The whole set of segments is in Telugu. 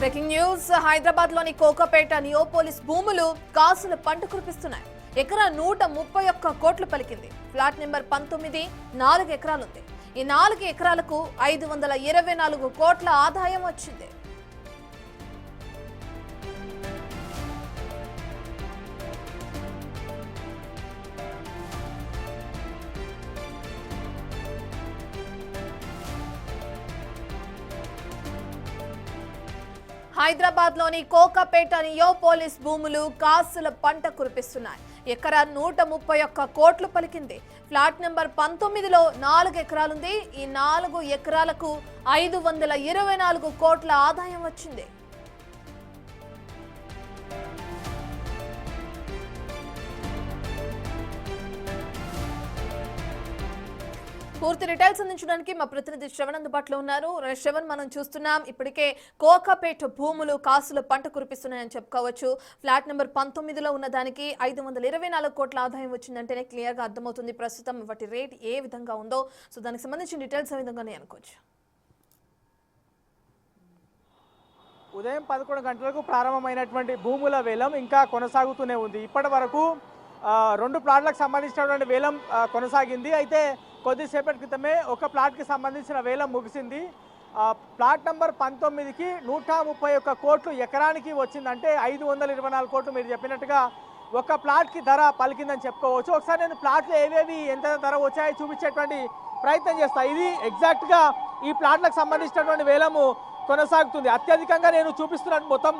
బ్రేకింగ్ న్యూస్ హైదరాబాద్ లోని కోకాపేట నియోపోలిస్ భూములు కాసుల పంట కురిపిస్తున్నాయి. ఎకరా 131 కోట్లు పలికింది. ఫ్లాట్ నెంబర్ 19 4 ఎకరాలుంది. ఈ 4 ఎకరాలకు 524 కోట్ల ఆదాయం వచ్చింది. హైదరాబాద్ లోని కోకాపేట నియోపోలిస్ భూములు కాసుల పంట కురిపిస్తున్నాయి. ఎకరా 131 కోట్లు పలికింది. ఫ్లాట్ నెంబర్ 19లో 4 ఎకరాలుంది. ఈ 4 ఎకరాలకు 524 కోట్ల ఆదాయం వచ్చింది. పూర్తి డీటెయిల్స్ అందించడానికి మా ప్రతినిధి శ్రవణ్ అందుబాటులో ఉన్నారు. శ్రవణ్, మనం చూస్తున్నాం ఇప్పటికే కోకాపేట భూములు కాసుల పంట కురిపిస్తున్నాయని చెప్పుకోవచ్చు. ఫ్లాట్ నెంబర్ 19లో ఉన్న దానికి 524 కోట్ల ఆదాయం వచ్చిందంటేనే క్లియర్ గా అర్థమవుతుంది ప్రస్తుతం వాటి రేట్ ఏ విధంగా ఉందో. సో దానికి సంబంధించిన డీటెయిల్స్ ఏ విధంగానే అనుకోవచ్చు. ఉదయం 11 గంటలకు ప్రారంభమైనటువంటి భూముల వేలం ఇంకా కొనసాగుతూనే ఉంది. ఇప్పటి వరకు 2 ప్లాట్లకు సంబంధించినటువంటి వేలం కొనసాగింది. అయితే కొద్దిసేపటి క్రితమే ఒక ప్లాట్కి సంబంధించిన వేలం ముగిసింది. ప్లాట్ నెంబర్ 19కి 131 కోట్లు ఎకరానికి వచ్చిందంటే 524 కోట్లు మీరు చెప్పినట్టుగా ఒక ప్లాట్కి ధర పలికిందని చెప్పుకోవచ్చు. ఒకసారి నేను ప్లాట్లు ఏవేవి ఎంత ధర వచ్చాయో చూపించేటువంటి ప్రయత్నం చేస్తాను. ఇది ఎగ్జాక్ట్గా ఈ ప్లాట్లకు సంబంధించినటువంటి వేలము కొనసాగుతుంది. అత్యధికంగా నేను చూపిస్తున్నట్టు మొత్తం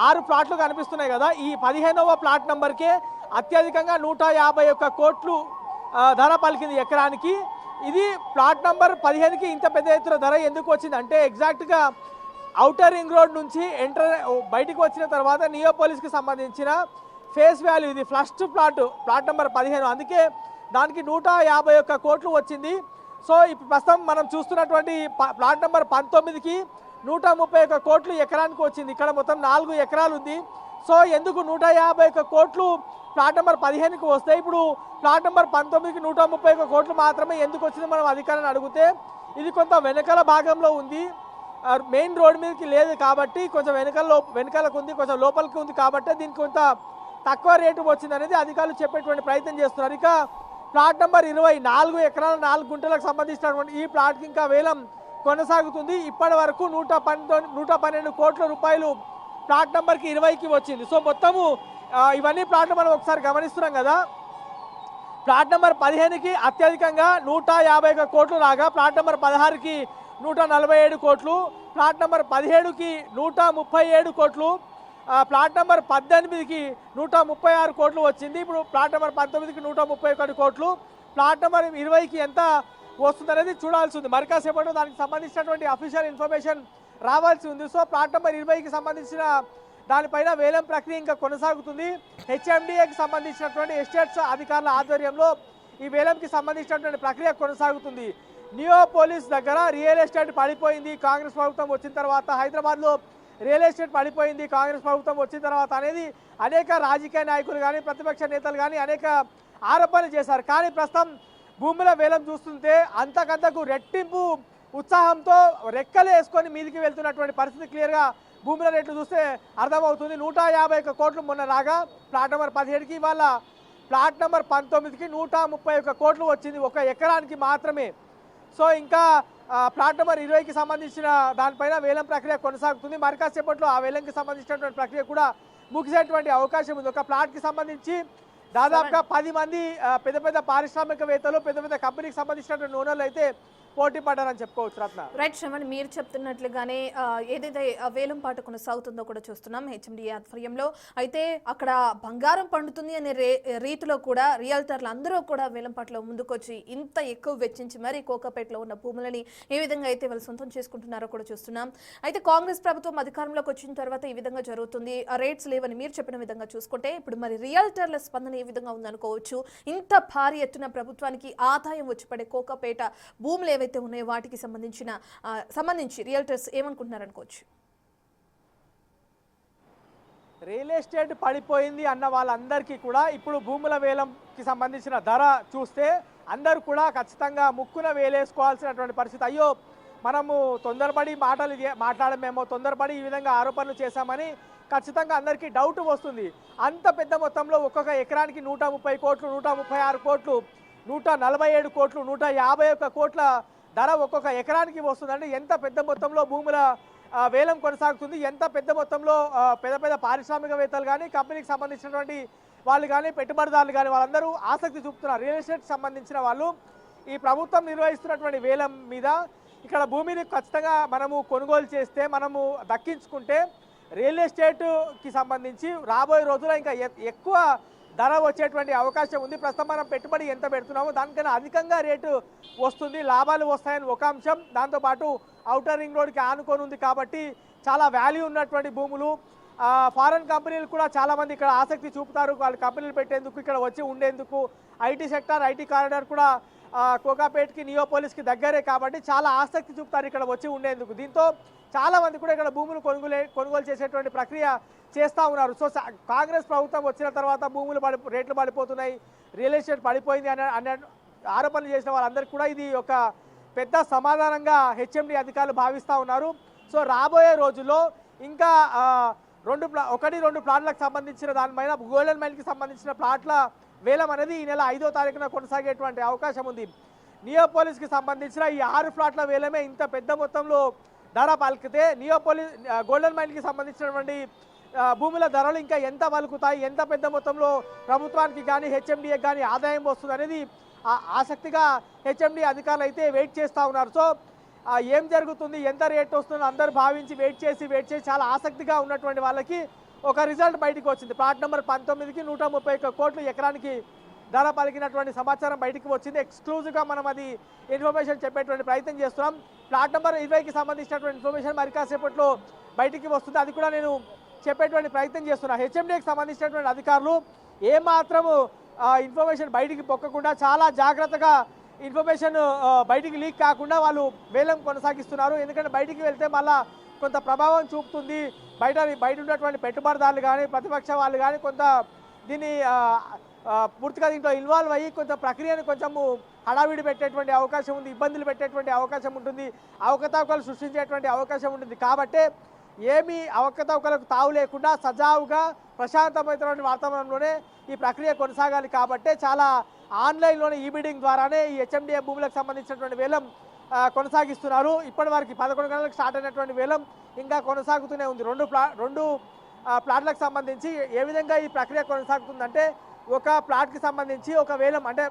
6 ప్లాట్లు కనిపిస్తున్నాయి కదా. ఈ 15వ ప్లాట్ నెంబర్కే అత్యధికంగా 151 కోట్లు ధర పలికింది ఎకరానికి. ఇది ప్లాట్ నంబర్ 15కి ఇంత పెద్ద ఎత్తున ధర ఎందుకు వచ్చింది అంటే ఎగ్జాక్ట్గా ఔటర్ రింగ్ రోడ్ నుంచి బయటకు వచ్చిన తర్వాత నియోపోలిస్కి సంబంధించిన ఫేస్ వాల్యూ ఇది ఫస్ట్ ప్లాట్ నెంబర్ 15, అందుకే దానికి 151 కోట్లు వచ్చింది. సో ఇప్పుడు ప్రస్తుతం మనం చూస్తున్నటువంటి ప్లాట్ నెంబర్ 19కి 131 కోట్లు ఎకరానికి వచ్చింది. ఇక్కడ మొత్తం 4 ఎకరాలు ఉంది. సో ఎందుకు 151 కోట్లు ప్లాట్ నెంబర్ 15కి వస్తే ఇప్పుడు ప్లాట్ నెంబర్ 19కి 131 కోట్లు మాత్రమే ఎందుకు వచ్చింది మనం అధికారాన్ని అడిగితే, ఇది కొంత వెనకాల భాగంలో ఉంది, మెయిన్ రోడ్ మీదకి లేదు కాబట్టి కొంచెం వెనకాలకు ఉంది, కొంచెం లోపలికి ఉంది కాబట్టి దీనికి కొంత తక్కువ రేటు వచ్చింది అనేది అధికారులు చెప్పేటువంటి ప్రయత్నం చేస్తున్నారు. ఇక ప్లాట్ నెంబర్ 24 ఎకరాల 4 గుంటలకు సంబంధించినటువంటి ఈ ప్లాట్కి ఇంకా వేలం కొనసాగుతుంది. ఇప్పటి వరకు 112 కోట్ల రూపాయలు ప్లాట్ నెంబర్కి 20కి వచ్చింది. సో మొత్తము ఇవన్నీ ప్లాట్లు మనం ఒకసారి గమనిస్తున్నాం కదా. ప్లాట్ నెంబర్ 15కి అత్యధికంగా 151 కోట్లు రాగా ప్లాట్ నెంబర్ 16కి 147 కోట్లు, ప్లాట్ నెంబర్ 17కి 137 కోట్లు, ప్లాట్ నెంబర్ 18కి 136 కోట్లు వచ్చింది. ఇప్పుడు ప్లాట్ నెంబర్ 19కి 131 కోట్లు, ప్లాట్ నెంబర్ 20కి ఎంత వస్తుందనేది చూడాల్సి ఉంది. మరి కాసేపట్లో దానికి సంబంధించినటువంటి అఫీషియల్ ఇన్ఫర్మేషన్ రావాల్సి ఉంది. సో ప్లాట్ నెంబర్ 20కి సంబంధించిన దానిపైన వేలం ప్రక్రియ ఇంకా కొనసాగుతుంది. హెచ్ఎండిఏకి సంబంధించినటువంటి ఎస్టేట్స్ అధికారుల ఆధ్వర్యంలో ఈ వేలంకి సంబంధించినటువంటి ప్రక్రియ కొనసాగుతుంది. నియోపోలిస్ దగ్గర రియల్ ఎస్టేట్ పడిపోయింది కాంగ్రెస్ ప్రభుత్వం వచ్చిన తర్వాత, హైదరాబాద్లో రియల్ ఎస్టేట్ పడిపోయింది కాంగ్రెస్ ప్రభుత్వం వచ్చిన తర్వాత అనేది అనేక రాజకీయ నాయకులు కానీ ప్రతిపక్ష నేతలు కానీ అనేక ఆరోపణలు చేశారు. కానీ ప్రస్తుతం భూముల వేలం చూస్తుంటే అంతకంతకు రెట్టింపు ఉత్సాహంతో రెక్కలు వేసుకొని మీదికి వెళ్తున్నటువంటి పరిస్థితి క్లియర్గా భూముల రేట్లు చూస్తే అర్థమవుతుంది. 151 కోట్లు మొన్న రాగా ప్లాట్ నెంబర్ 17కి, ఇవాళ ప్లాట్ నెంబర్ 19కి 131 కోట్లు వచ్చింది ఒక ఎకరానికి మాత్రమే. సో ఇంకా ప్లాట్ నెంబర్ 20కి సంబంధించిన దానిపైన వేలం ప్రక్రియ కొనసాగుతుంది. మరి కాసేపట్లో ఆ వేలంకి సంబంధించినటువంటి ప్రక్రియ కూడా ముగిసేటువంటి అవకాశం ఉంది. ఒక ప్లాట్కి సంబంధించి దాదాపుగా 10 మంది పెద్ద పెద్ద పారిశ్రామికవేత్తలు, పెద్ద పెద్ద కంపెనీకి సంబంధించినటువంటి ఓనర్లు అయితే పోటీ పడ్డారని చెప్పుకోవచ్చు. రత్న, రైట్ శ్రవణ్, మీరు చెప్తున్నట్లుగానే ఏదైతే వేలం పాట కొనసాగుతుందో కూడా చూస్తున్నాం హెచ్ఎండిఏ ఆధ్వర్యంలో. అయితే అక్కడ బంగారం పండుతుంది అనే రీతిలో కూడా రియల్టర్లు అందరూ కూడా వేలం పాటలో ముందుకొచ్చి ఇంత ఎక్కువ వెచ్చించి మరి కోకాపేటలో ఉన్న భూములని ఏ విధంగా అయితే వాళ్ళు సొంతం చేసుకుంటున్నారో కూడా చూస్తున్నాం. అయితే కాంగ్రెస్ ప్రభుత్వం అధికారంలోకి వచ్చిన తర్వాత ఈ విధంగా జరుగుతుంది. రేట్స్ లేవని మీరు చెప్పిన విధంగా చూసుకుంటే ఇప్పుడు మరి రియల్టర్ల స్పందన ఏ విధంగా ఉందనుకోవచ్చు. ఇంత భారీ ఎత్తున ప్రభుత్వానికి ఆదాయం వచ్చి పడే కోకాపేట భూములు ఏవైతే ఉన్నాయో వాటికి సంబంధించి రియల్టర్స్ ఏమనుకుంటున్నారు అనుకోవచ్చు. రియల్ ఎస్టేట్ పడిపోయింది అన్న వాళ్ళందరికీ కూడా ఇప్పుడు భూముల వేలంకి సంబంధించిన ధర చూస్తే అందరూ కూడా ఖచ్చితంగా ముక్కున వేలేసుకోవాల్సినటువంటి పరిస్థితి. అయ్యో మనము తొందరపడి మాట్లాడమేమో, తొందరపడి ఈ విధంగా ఆరోపణలు చేశామని ఖచ్చితంగా అందరికీ డౌట్ వస్తుంది. అంత పెద్ద మొత్తంలో ఒక్కొక్క ఎకరానికి 130 కోట్లు, 136 కోట్లు, 147 కోట్లు, 151 కోట్ల ధర ఒక్కొక్క ఎకరానికి వస్తుందండి. ఎంత పెద్ద మొత్తంలో భూముల వేలం కొనసాగుతుంది, ఎంత పెద్ద మొత్తంలో పెద్ద పెద్ద పారిశ్రామికవేత్తలు కానీ, కంపెనీకి సంబంధించినటువంటి వాళ్ళు కానీ, పెట్టుబడిదారులు కానీ వాళ్ళందరూ ఆసక్తి చూపుతున్నారు. రియల్ ఎస్టేట్కి సంబంధించిన వాళ్ళు ఈ ప్రభుత్వం నిర్వహిస్తున్నటువంటి వేలం మీద ఇక్కడ భూమిని ఖచ్చితంగా మనము కొనుగోలు చేస్తే, మనము దక్కించుకుంటే రియల్ ఎస్టేట్కి సంబంధించి రాబోయే రోజుల్లో ఇంకా ఎక్కువ ధర వచ్చేటువంటి అవకాశం ఉంది. ప్రస్తుతం మనం పెట్టుబడి ఎంత పెడుతున్నామో దానికన్నా అధికంగా రేటు వస్తుంది, లాభాలు వస్తాయని ఒక అంశం. దాంతోపాటు ఔటర్ రింగ్ రోడ్కి ఆనుకొని ఉంది కాబట్టి చాలా వాల్యూ ఉన్నటువంటి భూములు. ఫారెన్ కంపెనీలు కూడా చాలామంది ఇక్కడ ఆసక్తి చూపుతారు, వాళ్ళు కంపెనీలు పెట్టేందుకు, ఇక్కడ వచ్చి ఉండేందుకు. ఐటీ సెక్టార్, ఐటీ కారిడార్ కూడా కోకాపేట్కి, నియోపోలిస్కి దగ్గరే కాబట్టి చాలా ఆసక్తి చూపుతారు ఇక్కడ వచ్చి ఉండేందుకు. దీంతో చాలామంది కూడా ఇక్కడ భూములు కొనుగోలు చేసేటువంటి ప్రక్రియ చేస్తూ ఉన్నారు. సో కాంగ్రెస్ ప్రభుత్వం వచ్చిన తర్వాత భూములు రేట్లు పడిపోతున్నాయి, రియల్ ఎస్టేట్ పడిపోయింది అనే ఆరోపణలు చేసిన వాళ్ళందరికీ కూడా ఇది ఒక పెద్ద సమాధానంగా హెచ్ఎండి అధికారులు భావిస్తూ ఉన్నారు. సో రాబోయే రోజుల్లో ఇంకా 1-2 ప్లాట్లకు సంబంధించిన దానిపైన, గోల్డెన్ మైల్కి సంబంధించిన ప్లాట్ల వేలం అనేది ఈ నెల 5వ తారీఖున కొనసాగేటువంటి అవకాశం ఉంది. నియోపోలిస్కి సంబంధించిన ఈ 6 ప్లాట్ల వేలమే ఇంత పెద్ద మొత్తంలో ధర పలికితే, గోల్డెన్ మైల్కి సంబంధించినటువంటి భూముల ధరలు ఇంకా ఎంత పలుకుతాయి, ఎంత పెద్ద మొత్తంలో ప్రభుత్వానికి కానీ హెచ్ఎండిఏకి కానీ ఆదాయం వస్తుంది అనేది ఆసక్తిగా హెచ్ఎండి అధికారులు అయితే వెయిట్ చేస్తూ ఉన్నారు. సో ఏం జరుగుతుంది, ఎంత రేట్ వస్తుందో అందరూ భావించి వెయిట్ చేసి చాలా ఆసక్తిగా ఉన్నటువంటి వాళ్ళకి ఒక రిజల్ట్ బయటికి వచ్చింది. ప్లాట్ నెంబర్ 19కి 131 కోట్లు ఎకరానికి ధర పలికినటువంటి సమాచారం బయటికి వచ్చింది. ఎక్స్క్లూజివ్గా మనం అది ఇన్ఫర్మేషన్ చెప్పేటువంటి ప్రయత్నం చేస్తున్నాం. ప్లాట్ నెంబర్ 20కి సంబంధించినటువంటి ఇన్ఫర్మేషన్ మరి కాసేపట్లో బయటికి వస్తుంది, అది కూడా నేను చెప్పేటువంటి ప్రయత్నం చేస్తున్నా. హెచ్ఎండికి సంబంధించినటువంటి అధికారులు ఏమాత్రము ఇన్ఫర్మేషన్ బయటికి పొక్కకుండా చాలా జాగ్రత్తగా ఇన్ఫర్మేషన్ బయటికి లీక్ కాకుండా వాళ్ళు వేలం కొనసాగిస్తున్నారు. ఎందుకంటే బయటికి వెళ్తే మళ్ళా కొంత ప్రభావం చూపుతుంది, బయట ఉన్నటువంటి పెట్టుబడిదారులు కానీ, ప్రతిపక్ష వాళ్ళు కానీ కొంత దీన్ని పూర్తిగా దీంట్లో ఇన్వాల్వ్ అయ్యి కొంత ప్రక్రియను కొంచెము హడావిడి పెట్టేటువంటి అవకాశం ఉంది, ఇబ్బందులు పెట్టేటువంటి అవకాశం ఉంటుంది, అవకతవకలు సృష్టించేటువంటి అవకాశం ఉంటుంది. కాబట్టి ఏమీ అవకతవకలకు తావు లేకుండా సజావుగా ప్రశాంతమైనటువంటి వాతావరణంలోనే ఈ ప్రక్రియ కొనసాగాలి. కాబట్టి చాలా ఆన్లైన్లోనే ఈ బిడ్డింగ్ ద్వారానే ఈ హెచ్ఎండిఏ భూములకు సంబంధించినటువంటి వేలం కొనసాగిస్తున్నారు. ఇప్పటి వరకు 11 గంటలకు స్టార్ట్ అయినటువంటి వేలం ఇంకా కొనసాగుతూనే ఉంది. రెండు ప్లాట్లకు సంబంధించి ఏ విధంగా ఈ ప్రక్రియ కొనసాగుతుందంటే, ఒక ప్లాట్కి సంబంధించి ఒక వేలం అంటే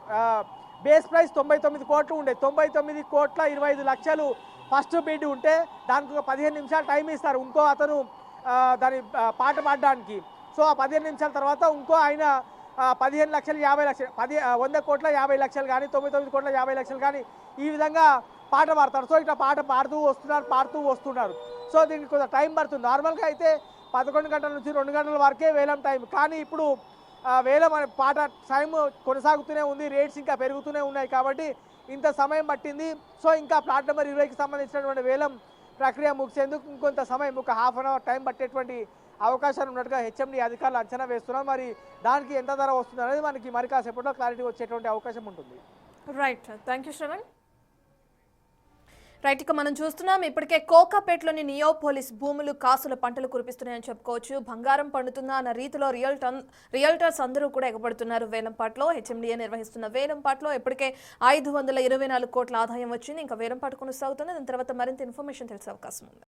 బేస్ ప్రైస్ 99 కోట్లు ఉండే, 99 కోట్ల 25 లక్షలు ఫస్ట్ బిడ్ ఉంటే దానికి ఒక 15 నిమిషాలు టైం ఇస్తారు ఇంకో అతను దాని పాట పాడడానికి. సో ఆ 15 నిమిషాల తర్వాత ఇంకో ఆయన 15 లక్షలు 50 లక్షలు 100 కోట్ల 50 లక్షలు కానీ 99 కోట్ల 50 లక్షలు కానీ ఈ విధంగా పాట పాడతారు. సో ఇట్లా పాట పాడుతూ వస్తున్నారు. సో దీనికి కొంత టైం పడుతుంది. నార్మల్గా అయితే 11 గంటల నుంచి 2 గంటల వరకే వేలం టైం, కానీ ఇప్పుడు వేలం అనే పాట టైం కొనసాగుతూనే ఉంది, రేట్స్ ఇంకా పెరుగుతూనే ఉన్నాయి కాబట్టి ఇంత సమయం పట్టింది. సో ఇంకా ప్లాట్ నెంబర్ 20కి సంబంధించినటువంటి వేలం ప్రక్రియ ముగిసేందుకు ఇంకొంత సమయం, ఒక ½ అన్ అవర్ టైం పట్టేటువంటి అవకాశాలు ఉన్నట్టుగా హెచ్ఎండి అధికారులు అంచనా వేస్తున్నారు. మరి దానికి ఎంత ధర వస్తుంది అనేది మనకి మరి కాసేపట్లో క్లారిటీ వచ్చేటువంటి అవకాశం ఉంటుంది. Right, thank you Shravan. Right, ఇక మనం చూస్తున్నాం ఇప్పటికే కోకాపేట్లోని నియోపోలిస్ భూములు కాసుల పంటలు కురిపిస్తున్నాయని చెప్పుకోవచ్చు. బంగారం పండుతుందా అన్న రీతిలో రియల్టర్స్ అందరూ కూడా ఎగబడుతున్నారు వేలంపాట్లో. హెచ్ఎండిఏ నిర్వహిస్తున్న వేలంపాట్లో ఇప్పటికే 524 కోట్ల ఆదాయం వచ్చింది. ఇంకా వేలంపాటు కొనసాగుతుంది. దాని తర్వాత మరింత ఇన్ఫర్మేషన్ తెలిసే అవకాశం ఉంది.